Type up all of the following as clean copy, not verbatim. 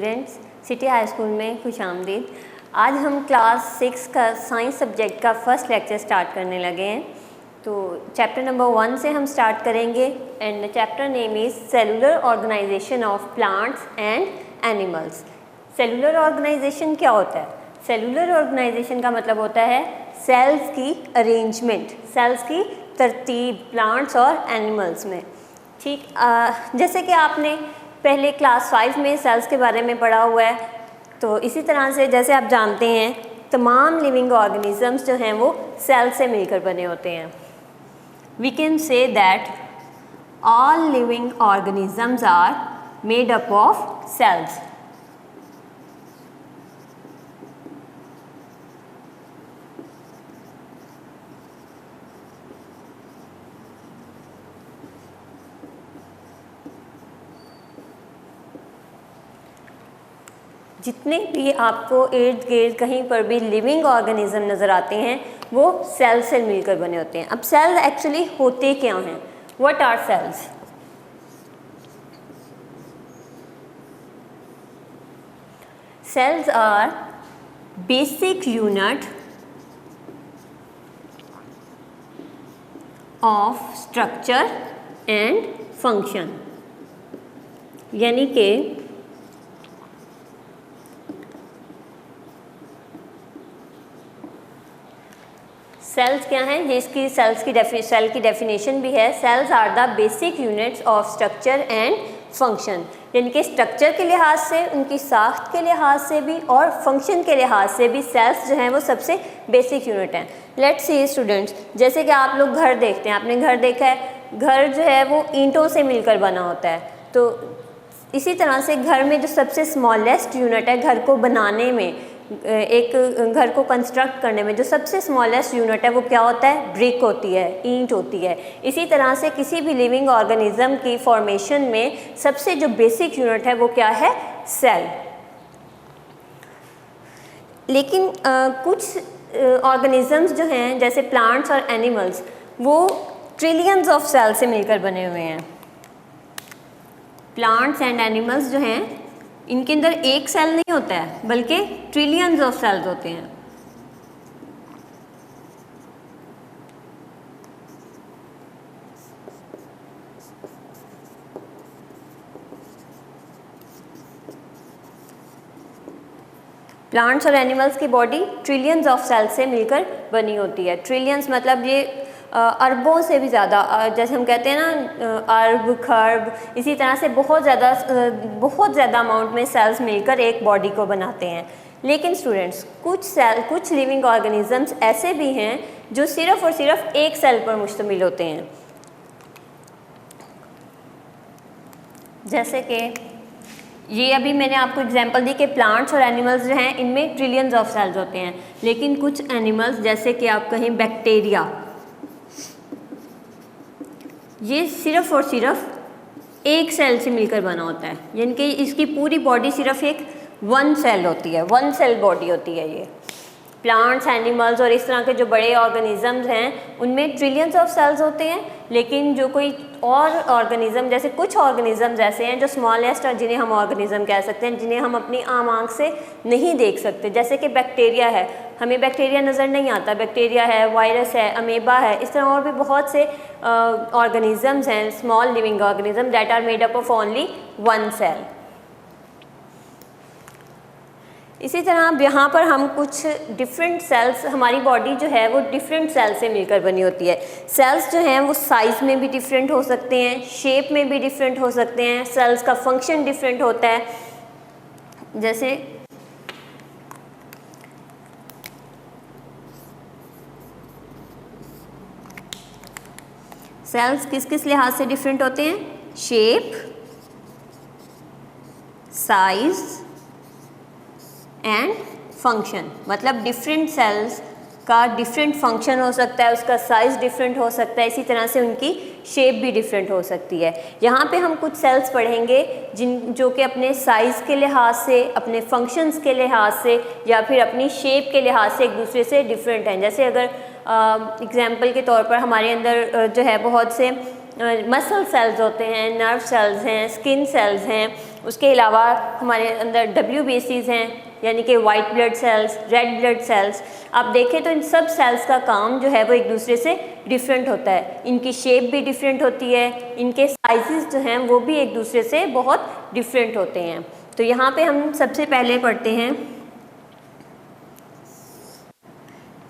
Students, city high school में खुश आमदीद। आज हम क्लास 6 का साइंस सब्जेक्ट का फर्स्ट लेक्चर स्टार्ट करने लगे हैं। तो चैप्टर नंबर 1 से हम स्टार्ट करेंगे and chapter name is cellular organization of plants and animals. Cellular organization क्या होता है? सेलुलर ऑर्गेनाइजेशन का मतलब होता है सेल्स की अरेंजमेंट, सेल्स की तरतीब प्लांट्स और एनिमल्स में। ठीक, जैसे कि आपने पहले क्लास 5 में सेल्स के बारे में पढ़ा हुआ है, तो इसी तरह से जैसे आप जानते हैं तमाम लिविंग ऑर्गेनिजम्स जो हैं वो सेल से मिलकर बने होते हैं। We can say that all living organisms are made up of cells. जितने भी आपको इर्द गिर्द कहीं पर भी लिविंग ऑर्गेनिज्म नज़र आते हैं वो सेल से मिलकर बने होते हैं। अब सेल एक्चुअली होते क्या हैं? What are cells? Cells are basic unit of structure and function, यानी कि सेल्स क्या हैं? जिसकी सेल की डेफिनेशन भी है, cells are the basic units of structure and function, यानी कि स्ट्रक्चर के लिहाज से, उनकी साख्त के लिहाज से भी और फंक्शन के लिहाज से भी सेल्स जो हैं वो सबसे बेसिक यूनिट हैं। लेट्स सी स्टूडेंट्स, जैसे कि आप लोग घर देखते हैं, आपने घर देखा है, घर जो है वो ईंटों से मिलकर बना होता है। तो इसी तरह से घर में जो सबसे स्मॉलेस्ट यूनिट है घर को बनाने में, एक घर को कंस्ट्रक्ट करने में जो सबसे स्मॉलेस्ट यूनिट है वो क्या होता है? ब्रिक होती है, ईंट होती है। इसी तरह से किसी भी लिविंग ऑर्गेनिज्म की फॉर्मेशन में सबसे जो बेसिक यूनिट है वो क्या है? सेल। लेकिन कुछ ऑर्गेनिजम्स जो हैं जैसे प्लांट्स और एनिमल्स वो ट्रिलियंस ऑफ सेल से मिलकर बने हुए हैं। प्लांट्स एंड एनिमल्स जो हैं इनके अंदर एक सेल नहीं होता है बल्कि ट्रिलियंस ऑफ सेल्स होते हैं। प्लांट्स और एनिमल्स की बॉडी ट्रिलियंस ऑफ सेल्स से मिलकर बनी होती है। ट्रिलियंस मतलब ये अरबों से भी ज़्यादा, जैसे हम कहते हैं ना अरब खरब, इसी तरह से बहुत ज़्यादा अमाउंट में सेल्स मिलकर एक बॉडी को बनाते हैं। लेकिन स्टूडेंट्स कुछ लिविंग ऑर्गेनिजम्स ऐसे भी हैं जो सिर्फ़ और सिर्फ एक सेल पर मुश्तमिल होते हैं। जैसे कि ये अभी मैंने आपको एग्जांपल दी कि प्लांट्स और एनिमल्स जो हैं इनमें ट्रिलियंस ऑफ सेल्स होते हैं। लेकिन कुछ एनिमल्स जैसे कि आप कहें बैक्टीरिया, ये सिर्फ़ और सिर्फ एक सेल से मिलकर बना होता है, यानी कि इसकी पूरी बॉडी सिर्फ एक वन सेल होती है, वन सेल बॉडी होती है ये। प्लांट्स, एनिमल्स और इस तरह के जो बड़े ऑर्गेनिजम्स हैं उनमें ट्रिलियंस ऑफ सेल्स होते हैं। लेकिन जो कोई और ऑर्गेनिज्म, जैसे कुछ ऑर्गेनिजम्स ऐसे हैं जो स्मॉलेस्ट और जिन्हें हम ऑर्गेनिज्म कह सकते हैं, जिन्हें हम अपनी आम आँख से नहीं देख सकते। जैसे कि बैक्टीरिया है, हमें बैक्टीरिया नज़र नहीं आता, बैक्टीरिया है, वायरस है, अमेबा है, इस तरह और भी बहुत से ऑर्गेनिजम्स हैं, small living organism that are made up of only one cell. इसी तरह अब यहाँ पर हम कुछ डिफरेंट सेल्स, हमारी बॉडी जो है वो डिफरेंट सेल से मिलकर बनी होती है। सेल्स जो हैं वो साइज़ में भी डिफरेंट हो सकते हैं, शेप में भी डिफरेंट हो सकते हैं, सेल्स का फंक्शन डिफरेंट होता है। जैसे सेल्स किस किस लिहाज से डिफरेंट होते हैं? Shape, size and function. मतलब डिफरेंट सेल्स का डिफरेंट फंक्शन हो सकता है, उसका साइज़ डिफरेंट हो सकता है, इसी तरह से उनकी शेप भी डिफरेंट हो सकती है। यहाँ पे हम कुछ सेल्स पढ़ेंगे जो कि अपने साइज़ के लिहाज से, अपने फंक्शंस के लिहाज से या फिर अपनी शेप के लिहाज से एक दूसरे से डिफरेंट हैं। जैसे अगर एग्जांपल के तौर पर हमारे अंदर जो है बहुत से मसल सेल्स होते हैं, नर्व सेल्स हैं, स्किन सेल्स हैं, उसके अलावा हमारे अंदर WBCs हैं, यानी कि white blood cells, red blood sales. आप देखें तो इन सब सेल्स का काम जो है वो एक दूसरे से डिफरेंट होता है, इनकी शेप भी डिफरेंट होती है, इनके साइजेस जो हैं वो भी एक दूसरे से बहुत डिफरेंट होते हैं। तो यहाँ पे हम सबसे पहले पढ़ते हैं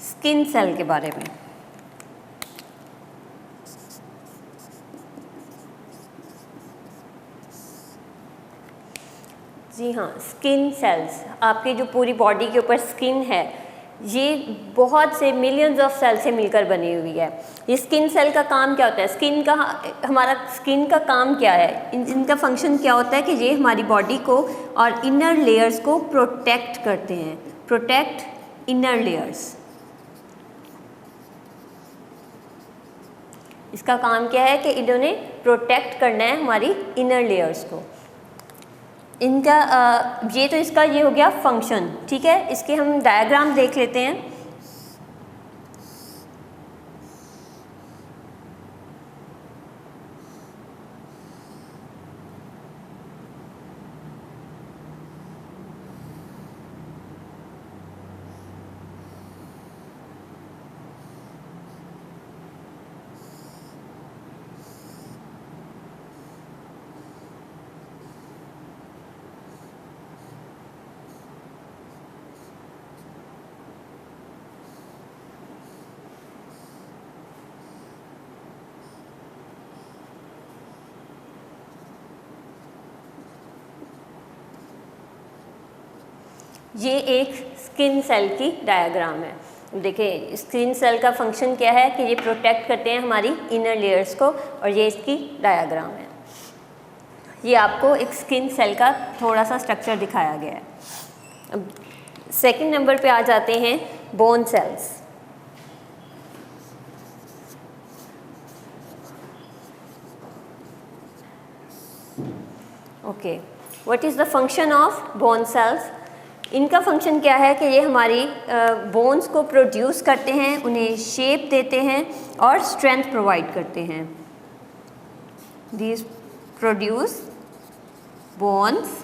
स्किन सेल के बारे में। जी हाँ, स्किन सेल्स, आपकी जो पूरी बॉडी के ऊपर स्किन है ये बहुत से मिलियंस ऑफ सेल से मिलकर बनी हुई है। ये स्किन सेल का काम क्या होता है, स्किन का हमारा स्किन का काम क्या है, इनका फंक्शन क्या होता है कि ये हमारी बॉडी को और इनर लेयर्स को प्रोटेक्ट करते हैं, प्रोटेक्ट इनर लेयर्स। इसका काम क्या है कि इन्होंने प्रोटेक्ट करना है हमारी इनर लेयर्स को। इनका ये तो इसका ये हो गया फंक्शन, ठीक है। इसके हम डायग्राम देख लेते हैं। ये एक स्किन सेल की डायग्राम है। देखिए स्किन सेल का फंक्शन क्या है कि ये प्रोटेक्ट करते हैं हमारी इनर लेयर्स को, और ये इसकी डायग्राम है। ये आपको एक स्किन सेल का थोड़ा सा स्ट्रक्चर दिखाया गया है। अब सेकंड नंबर पे आ जाते हैं bone cells. Okay, what is the function of bone cells? इनका फंक्शन क्या है कि ये हमारी बोन्स को प्रोड्यूस करते हैं, उन्हें शेप देते हैं और स्ट्रेंथ प्रोवाइड करते हैं। दीज प्रोड्यूस बोन्स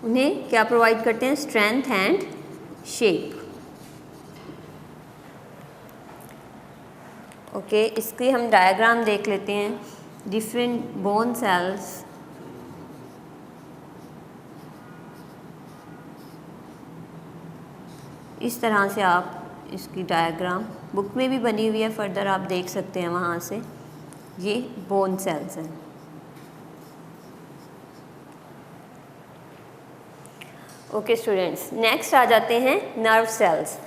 उन्हें क्या प्रोवाइड करते हैं? Strength and shape. ओके, इसकी हम डायग्राम देख लेते हैं। डिफरेंट बोन सेल्स, इस तरह से आप इसकी डायग्राम बुक में भी बनी हुई है, फर्दर आप देख सकते हैं वहाँ से। ये बोन सेल्स हैं। ओके स्टूडेंट्स, नेक्स्ट आ जाते हैं नर्व सेल्स।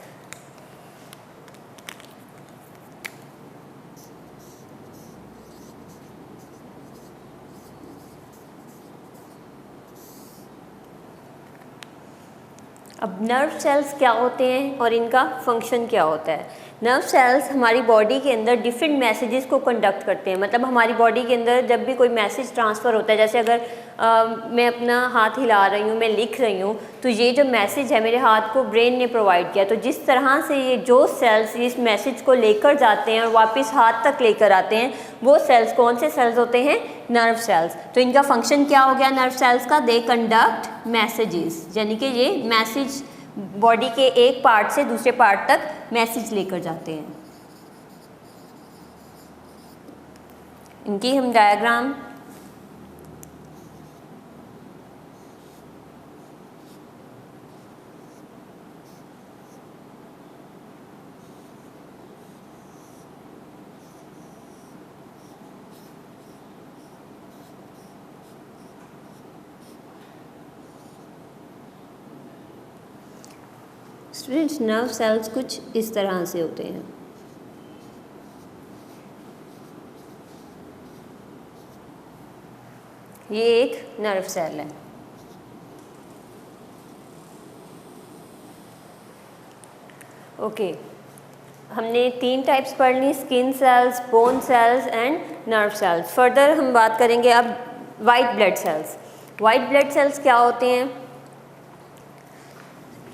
अब नर्व सेल्स क्या होते हैं और इनका फंक्शन क्या होता है? नर्व सेल्स हमारी बॉडी के अंदर डिफरेंट मैसेजेस को कंडक्ट करते हैं। मतलब हमारी बॉडी के अंदर जब भी कोई मैसेज ट्रांसफ़र होता है, जैसे अगर मैं अपना हाथ हिला रही हूँ, मैं लिख रही हूँ, तो ये जो मैसेज है मेरे हाथ को ब्रेन ने प्रोवाइड किया। तो जिस तरह से ये जो सेल्स इस मैसेज को लेकर जाते हैं और वापस हाथ तक लेकर आते हैं, वो सेल्स कौन से सेल्स होते हैं? Nerve cells. तो इनका फंक्शन क्या हो गया नर्व सेल्स का? दे कंडक्ट मैसेजेस, यानी कि ये मैसेज बॉडी के एक पार्ट से दूसरे पार्ट तक मैसेज लेकर जाते हैं। इनकी हम डायग्राम स्टूडेंट्स, नर्व सेल्स कुछ इस तरह से होते हैं। ये एक नर्व सेल है। ओके, हमने 3 टाइप्स पढ़ ली, skin cells, bone cells and nerve cells. Further हम बात करेंगे अब white blood cells. White blood cells क्या होते हैं?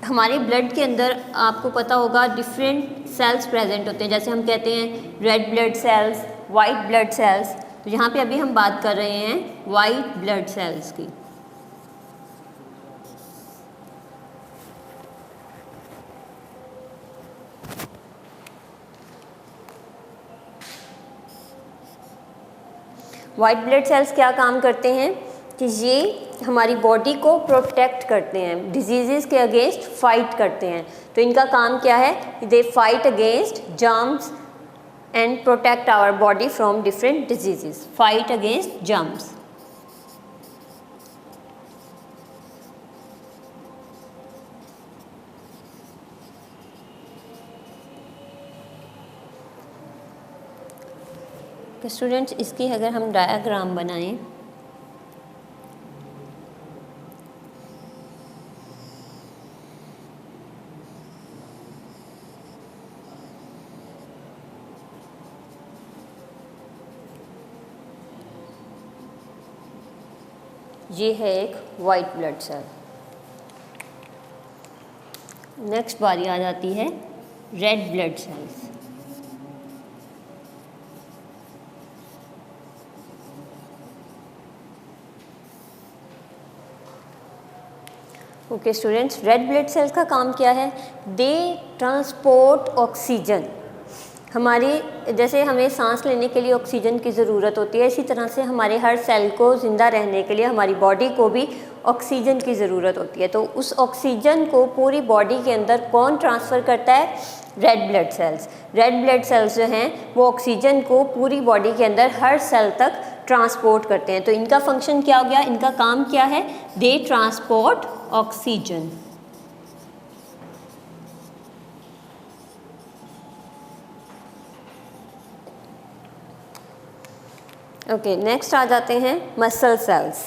हमारे ब्लड के अंदर आपको पता होगा डिफरेंट सेल्स प्रेजेंट होते हैं। जैसे हम कहते हैं red blood cells, white blood sales, तो यहाँ पे अभी हम बात कर रहे हैं वाइट ब्लड सेल्स की। वाइट ब्लड सेल्स क्या काम करते हैं कि ये हमारी बॉडी को प्रोटेक्ट करते हैं, डिजीज़ के अगेंस्ट फाइट करते हैं। तो इनका काम क्या है, they fight against germs and protect our body from different disease. Fight against germs. तो स्टूडेंट्स, इसकी अगर हम डायग्राम बनाएं, ये है एक वाइट ब्लड सेल। नेक्स्ट बारी आ जाती है red blood sales. Okay students, red blood cells का काम क्या है, दे ट्रांसपोर्ट ऑक्सीजन। हमारी जैसे हमें सांस लेने के लिए ऑक्सीजन की ज़रूरत होती है, इसी तरह से हमारे हर सेल को ज़िंदा रहने के लिए हमारी बॉडी को भी ऑक्सीजन की ज़रूरत होती है। तो उस ऑक्सीजन को पूरी बॉडी के अंदर कौन ट्रांसफ़र करता है, red blood cells. Red blood sales जो हैं वो ऑक्सीजन को पूरी बॉडी के अंदर हर सेल तक ट्रांसपोर्ट करते हैं। तो इनका फंक्शन क्या हो गया, इनका काम क्या है, they transport oxygen. Okay, next आ जाते हैं मसल सेल्स।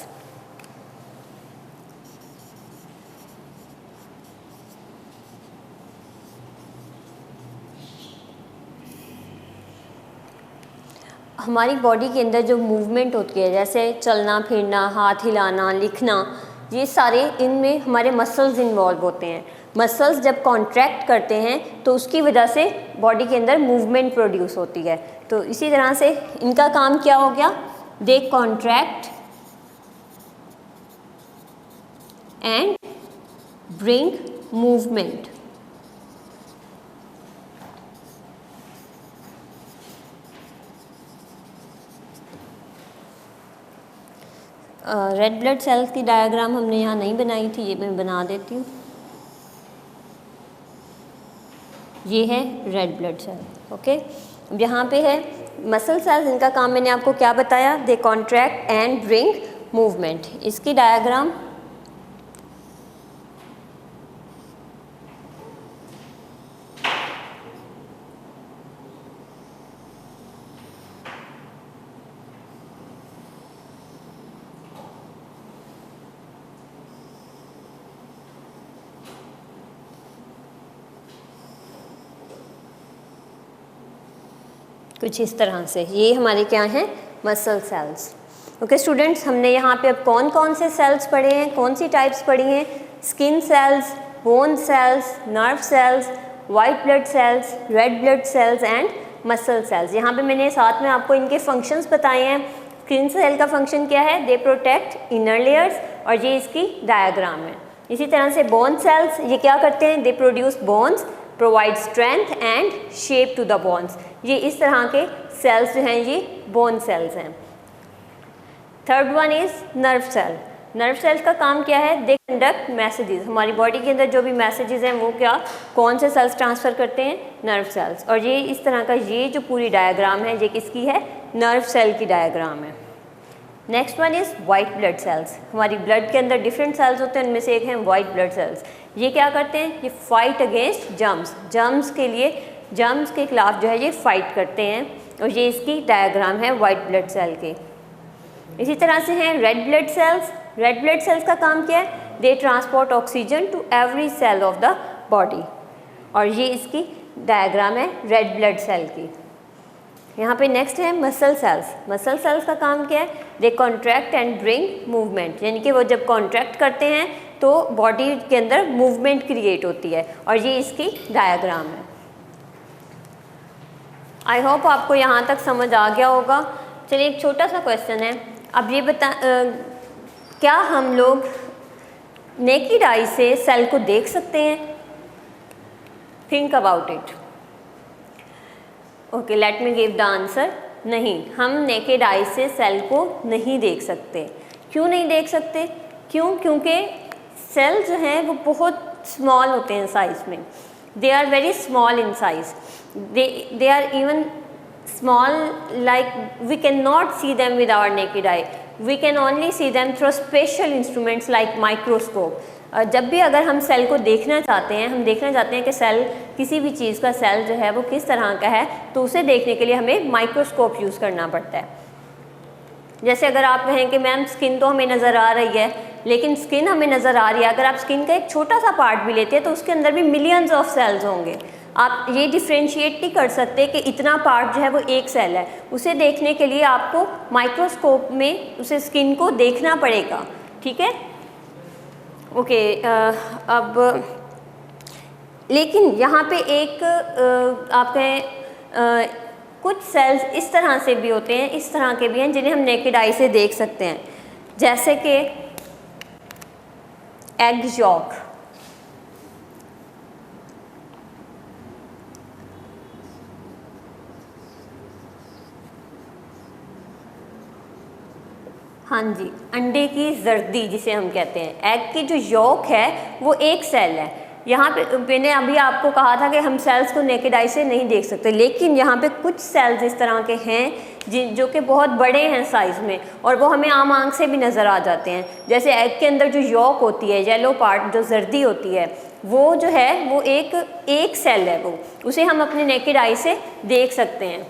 हमारी बॉडी के अंदर जो मूवमेंट होती है, जैसे चलना फिरना, हाथ हिलाना, लिखना, ये सारे इनमें हमारे मसल्स इन्वॉल्व होते हैं। मसल्स जब कॉन्ट्रैक्ट करते हैं तो उसकी वजह से बॉडी के अंदर मूवमेंट प्रोड्यूस होती है। तो इसी तरह से इनका काम क्या हो गया, they contract and bring movement. Red blood cells की डायग्राम हमने यहाँ नहीं बनाई थी, ये मैं बना देती हूँ। ये है रेड ब्लड सेल। ओके, अब यहाँ पे है मसल सेल्स। इनका काम मैंने आपको क्या बताया, दे कॉन्ट्रैक्ट एंड ब्रिंग मूवमेंट। इसकी डायग्राम कुछ इस तरह से, ये हमारे क्या हैं, मसल सेल्स। ओके स्टूडेंट्स, हमने यहाँ पे अब कौन कौन से सेल्स पढ़े हैं, कौन सी टाइप्स पढ़ी हैं, skin cells, bone sales, nerve cells, white blood cells, red blood sales and muscle cells. यहाँ पे मैंने साथ में आपको इनके फंक्शंस बताए हैं। स्किन सेल का फंक्शन क्या है, दे प्रोटेक्ट इनर लेयर्स, और ये इसकी डायग्राम है। इसी तरह से बोन सेल्स, ये क्या करते हैं, they produce bones, provide strength and shape to the bones. ये इस तरह के सेल्स जो हैं ये बोन सेल्स हैं। Third one is nerve cell. Nerve cells का काम क्या है, दे कंडक्ट मैसेजेस। हमारी बॉडी के अंदर जो भी मैसेजेस हैं वो क्या, कौन से सेल्स ट्रांसफ़र करते हैं, नर्व सेल्स। और ये इस तरह का ये जो पूरी डायग्राम है ये किसकी है, नर्व सेल की डायग्राम है। Next one is white blood sales. हमारी ब्लड के अंदर डिफरेंट सेल्स होते हैं, उनमें से एक है वाइट ब्लड सेल्स। ये क्या करते हैं, ये फाइट अगेंस्ट जर्म्स, जर्म्स के लिए, जर्म्स के खिलाफ जो है ये फाइट करते हैं। और ये इसकी डायग्राम है वाइट ब्लड सेल की। इसी तरह से हैं red blood cells. Red blood cells का काम क्या है, they transport oxygen to every cell of the body. और ये इसकी डायग्राम है रेड ब्लड सेल की। यहाँ पे नेक्स्ट है मसल सेल्स। मसल सेल्स का काम क्या है, दे कॉन्ट्रैक्ट एंड ब्रिंग मूवमेंट, यानी कि वो जब कॉन्ट्रैक्ट करते हैं तो बॉडी के अंदर मूवमेंट क्रिएट होती है। और ये इसकी डायग्राम है। आई होप आपको यहाँ तक समझ आ गया होगा। चलिए एक छोटा सा क्वेश्चन है, अब ये क्या हम लोग नेकेड आई से सेल को देख सकते हैं? Think about it. Okay, let me give the answer. नहीं, हम नेकेड आई से सेल को नहीं देख सकते। क्यों नहीं देख सकते? क्योंकि सेल जो हैं वो बहुत स्मॉल होते हैं साइज़ में। They are very small in size, they are even small, like we cannot see them with our naked eye, we can only see them through special instruments like microscope. जब भी अगर हम cell को देखना चाहते हैं, हम देखना चाहते हैं कि सेल, किसी भी चीज़ का सेल जो है वो किस तरह का है, तो उसे देखने के लिए हमें माइक्रोस्कोप यूज़ करना पड़ता है। जैसे अगर आप कहें कि मैम स्किन तो हमें नज़र आ रही है, लेकिन स्किन हमें नज़र आ रही है, अगर आप स्किन का एक छोटा सा पार्ट भी लेते हैं तो उसके अंदर भी मिलियंस ऑफ सेल्स होंगे। आप ये डिफ्रेंशिएट नहीं कर सकते कि इतना पार्ट जो है वो एक सेल है। उसे देखने के लिए आपको माइक्रोस्कोप में उसे स्किन को देखना पड़ेगा, ठीक है? ओके, अब लेकिन यहाँ पे एक आपके कुछ सेल्स इस तरह से भी होते हैं, इस तरह के भी हैं जिन्हें हम नेकेड आई से देख सकते हैं, जैसे कि एग यॉक। हाँ जी, अंडे की जर्दी जिसे हम कहते हैं, एग की जो यॉक है वो एक सेल है। यहाँ पे मैंने अभी आपको कहा था कि हम सेल्स को नेकेड आई से नहीं देख सकते, लेकिन यहाँ पे कुछ सेल्स इस तरह के हैं जो कि बहुत बड़े हैं साइज़ में, और वो हमें आम आंख से भी नज़र आ जाते हैं। जैसे एग के अंदर जो यॉक होती है, येलो पार्ट जो जर्दी होती है, वो जो है वो एक सेल है, वो उसे हम अपने नेकेड आई से देख सकते हैं।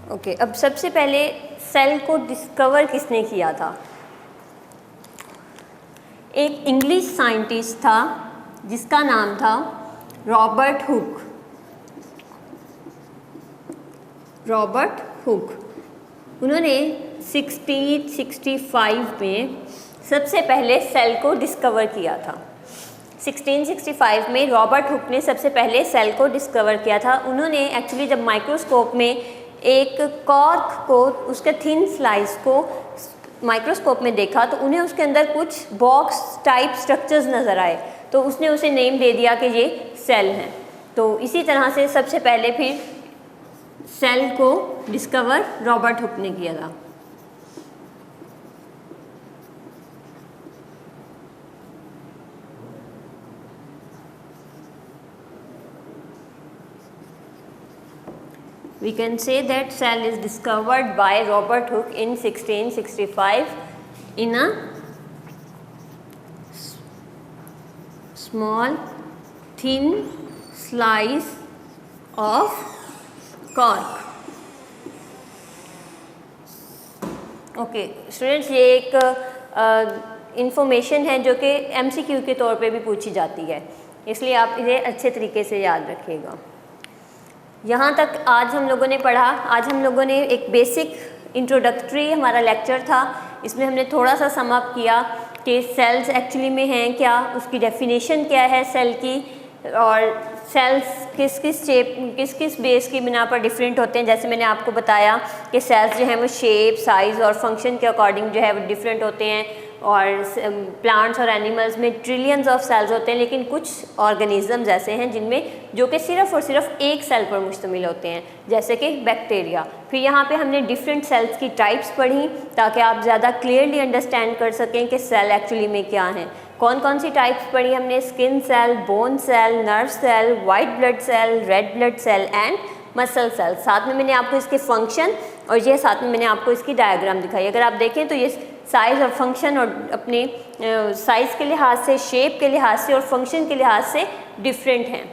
ओके, अब सबसे पहले सेल को डिस्कवर किसने किया था? एक इंग्लिश साइंटिस्ट था जिसका नाम था रॉबर्ट हुक। रॉबर्ट हुक, उन्होंने 1665 में सबसे पहले सेल को डिस्कवर किया था। 1665 में रॉबर्ट हुक ने सबसे पहले सेल को डिस्कवर किया था। उन्होंने एक्चुअली जब माइक्रोस्कोप में एक कॉर्क को, उसके थिन स्लाइस को माइक्रोस्कोप में देखा तो उन्हें उसके अंदर कुछ बॉक्स टाइप स्ट्रक्चर्स नज़र आए, तो उसने उसे नेम दे दिया कि ये सेल हैं। तो इसी तरह से सबसे पहले फिर सेल को डिस्कवर रॉबर्ट हुक ने किया था। We can say that cell is discovered by Robert Hooke in 1665 in a small thin slice of cork. Okay students, ये एक इंफॉर्मेशन है जो कि MCQ के तौर पे भी पूछी जाती है, इसलिए आप इसे अच्छे तरीके से याद रखिएगा। यहाँ तक आज हम लोगों ने पढ़ा। आज हम लोगों ने एक बेसिक इंट्रोडक्टरी हमारा लेक्चर था, इसमें हमने थोड़ा सा सम अप किया कि सेल्स एक्चुअली में हैं क्या, उसकी डेफिनेशन क्या है सेल की, और सेल्स किस किस शेप, किस किस बेस की बिना पर डिफरेंट होते हैं। जैसे मैंने आपको बताया कि सेल्स जो हैं वो शेप, साइज़ और फंक्शन के अकॉर्डिंग जो है वो डिफरेंट होते हैं, और प्लांट्स और एनिमल्स में ट्रिलियंस ऑफ सेल्स होते हैं, लेकिन कुछ ऑर्गेनिज़म्स ऐसे हैं जिनमें जो कि सिर्फ़ और सिर्फ एक सेल पर मुश्तमिल होते हैं, जैसे कि बैक्टीरिया। फिर यहाँ पे हमने डिफरेंट सेल्स की टाइप्स पढ़ी ताकि आप ज़्यादा क्लियरली अंडरस्टैंड कर सकें कि सेल एक्चुअली में क्या हैं। कौन कौन सी टाइप्स पढ़ी हमने? Skin cell, bone cell, nerve cell, white blood cell, red blood cell and muscle cell. साथ में मैंने आपको इसके फंक्शन और ये साथ में मैंने आपको इसकी डायग्राम दिखाई। अगर आप देखें तो ये साइज़ और फंक्शन और अपने साइज़ के लिहाज से, शेप के लिहाज से और फंक्शन के लिहाज से डिफरेंट हैं।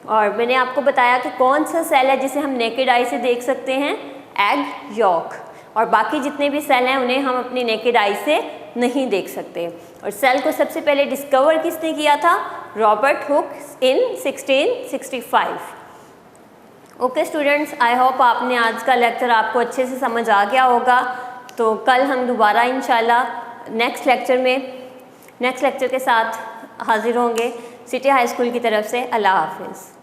और मैंने आपको बताया कि कौन सा सेल है जिसे हम नेकेड आई से देख सकते हैं, एग यॉक, और बाकी जितने भी सेल हैं उन्हें हम अपनी नेकेड आई से नहीं देख सकते। और सेल को सबसे पहले डिस्कवर किसने किया था? Robert Hooke in 1665। Okay students, I hope आपने आज का लेक्चर आपको अच्छे से समझ आ गया होगा। तो कल हम दोबारा इंशाल्लाह नेक्स्ट लेक्चर के साथ हाजिर होंगे सिटी हाई स्कूल की तरफ से। अल्लाह हाफिज़।